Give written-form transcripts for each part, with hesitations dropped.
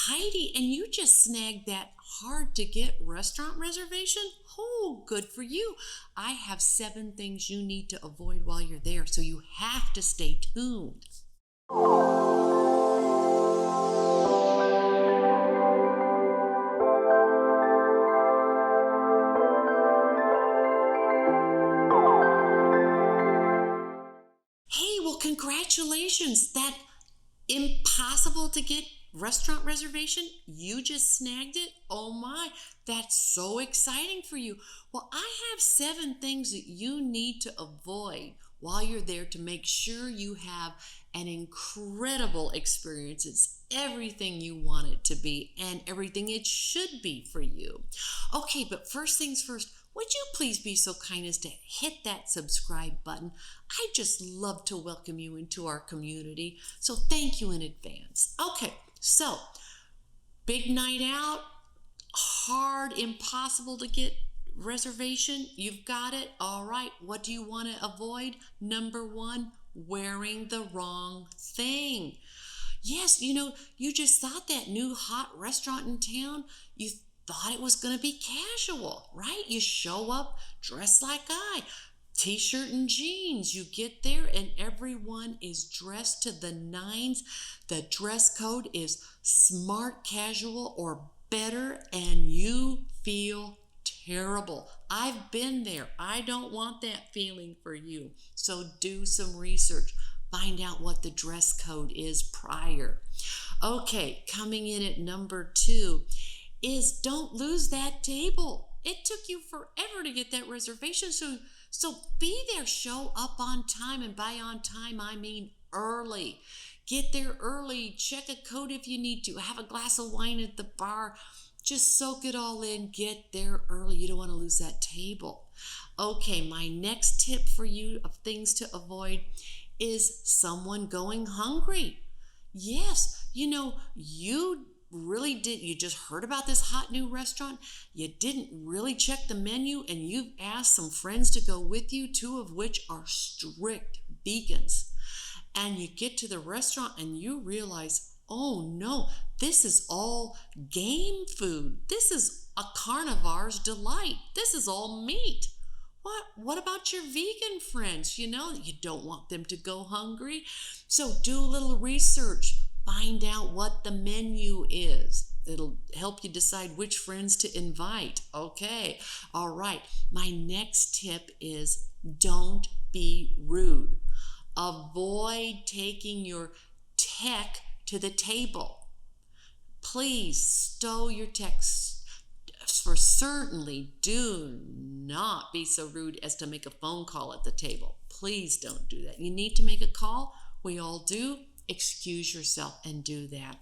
Heidi, and you just snagged that hard to get restaurant reservation? Oh, good for you. I have 7 things you need to avoid while you're there, so you have to stay tuned. Hey, well, congratulations. That impossible to get restaurant reservation, you just snagged it. Oh my, that's so exciting for you. Well, I have 7 things that you need to avoid while you're there to make sure you have an incredible experience. It's everything you want it to be and everything it should be for you. Okay, but first things first, would you please be so kind as to hit that subscribe button? I just love to welcome you into our community, so thank you in advance. Okay, so big night out, hard, impossible to get reservation. You've got it. All right, what do you want to avoid? Number 1, wearing the wrong thing. Yes, you just thought that new hot restaurant in town, you thought it was going to be casual, right? You show up dressed like t-shirt and jeans. You get there and everyone is dressed to the nines. The dress code is smart casual or better, and you feel terrible. I've been there. I don't want that feeling for you. So do some research. Find out what the dress code is prior. Okay, coming in at number 2 is don't lose that table. It took you forever to get that reservation, so be there. Show up on time, and by on time I mean early. Get there early. Check a code if you need to. Have a glass of wine at the bar. Just soak it all in. Get there early. You don't want to lose that table. Okay, my next tip for you of things to avoid is someone going hungry. Yes, you just heard about this hot new restaurant. You didn't really check the menu, and you've asked some friends to go with you, 2 of which are strict vegans. And you get to the restaurant and you realize, oh no, this is all game food. This is a carnivore's delight. This is all meat. What about your vegan friends? You don't want them to go hungry. So do a little research. Find out what the menu is. It'll help you decide which friends to invite. Okay. All right. My next tip is don't be rude. Avoid taking your tech to the table. Please stow your tech. For certainly do not be so rude as to make a phone call at the table. Please don't do that. You need to make a call. We all do. Excuse yourself and do that.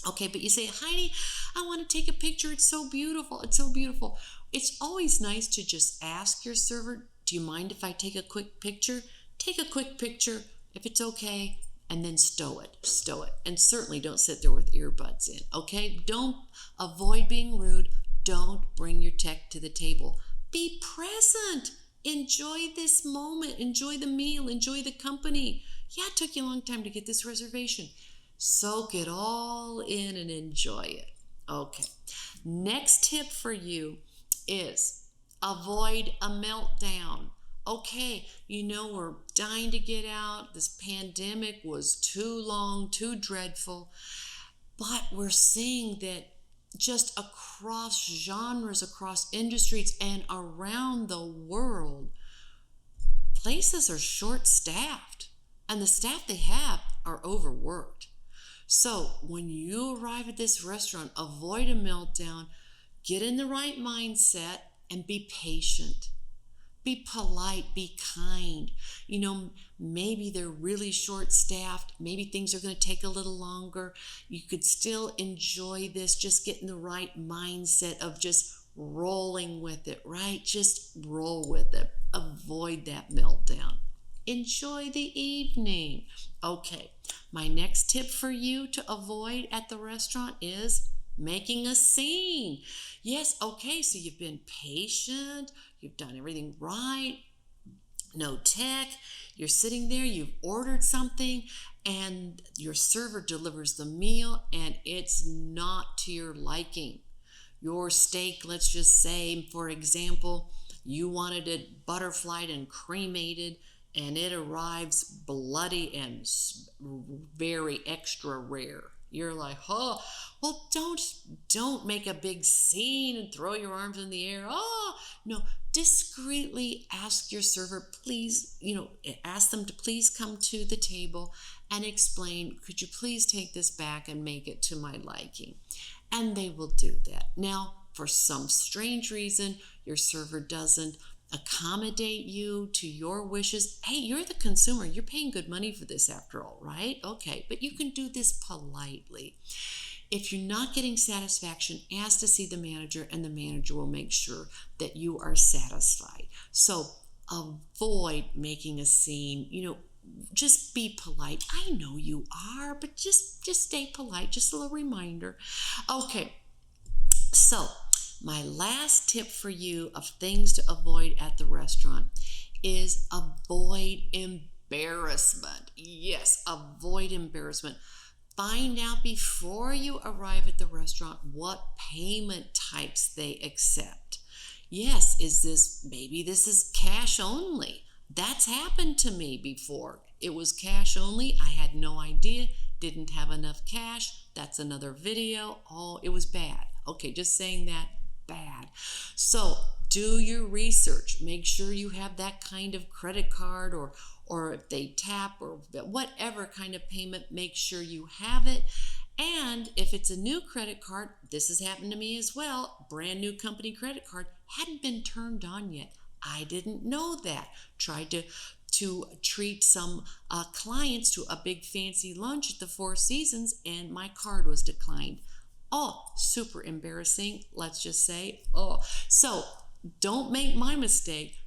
Okay, but you say, Heidi, I want to take a picture. It's so beautiful. It's so beautiful. It's always nice to just ask your server, do you mind if I take a quick picture? Take a quick picture if it's okay, and then stow it. And certainly don't sit there with earbuds in, okay? Don't avoid being rude. Don't bring your tech to the table. Be present. Enjoy this moment. Enjoy the meal. Enjoy the company. Yeah, it took you a long time to get this reservation. Soak it all in and enjoy it. Okay. Next tip for you is avoid a meltdown. Okay, we're dying to get out. This pandemic was too long, too dreadful. But we're seeing that just across genres, across industries, and around the world, places are short-staffed. And the staff they have are overworked. So when you arrive at this restaurant, avoid a meltdown, get in the right mindset, and be patient. Be polite, be kind. Maybe they're really short-staffed. Maybe things are going to take a little longer. You could still enjoy this. Just get in the right mindset of just rolling with it, right? Just roll with it. Avoid that meltdown. Enjoy the evening. Okay, my next tip for you to avoid at the restaurant is making a scene. Yes, okay, so you've been patient, you've done everything right, no tech, you're sitting there, you've ordered something, and your server delivers the meal and it's not to your liking. Your steak, let's just say, for example, you wanted it butterflied and cremated, and it arrives bloody and very extra rare. You're like, oh, well, don't make a big scene and throw your arms in the air. Oh, no, discreetly ask your server, please, ask them to please come to the table and explain, could you please take this back and make it to my liking? And they will do that. Now, for some strange reason, your server doesn't accommodate you to your wishes. Hey, you're the consumer. You're paying good money for this after all, right? Okay, but you can do this politely. If you're not getting satisfaction, ask to see the manager, and the manager will make sure that you are satisfied. So avoid making a scene. Just be polite. I know you are, but just stay polite. Just a little reminder. Okay, so my last tip for you of things to avoid at the restaurant is avoid embarrassment. Yes, avoid embarrassment. Find out before you arrive at the restaurant what payment types they accept. Yes, maybe this is cash only. That's happened to me before. It was cash only. I had no idea, didn't have enough cash. That's another video. Oh, it was bad. Okay, just saying that, bad. So do your research. Make sure you have that kind of credit card, or if they tap, or whatever kind of payment, make sure you have it. And if it's a new credit card, this has happened to me as well, brand new company credit card, hadn't been turned on yet. I didn't know that. Tried to treat some clients to a big fancy lunch at the Four Seasons, and my card was declined. Oh, super embarrassing, let's just say. Oh, so don't make my mistake.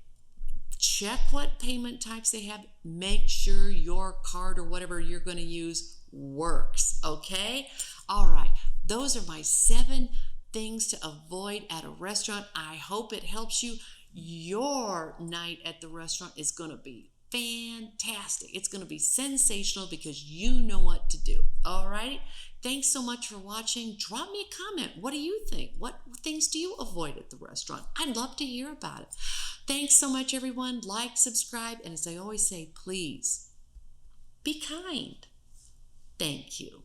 Check what payment types they have. Make sure your card or whatever you're going to use works, okay? All right, those are my 7 things to avoid at a restaurant. I hope it helps you. Your night at the restaurant is going to be fantastic. It's going to be sensational because you know what to do. All right. Thanks so much for watching. Drop me a comment. What do you think? What things do you avoid at the restaurant? I'd love to hear about it. Thanks so much, everyone. Like, subscribe, and as I always say, please be kind. Thank you.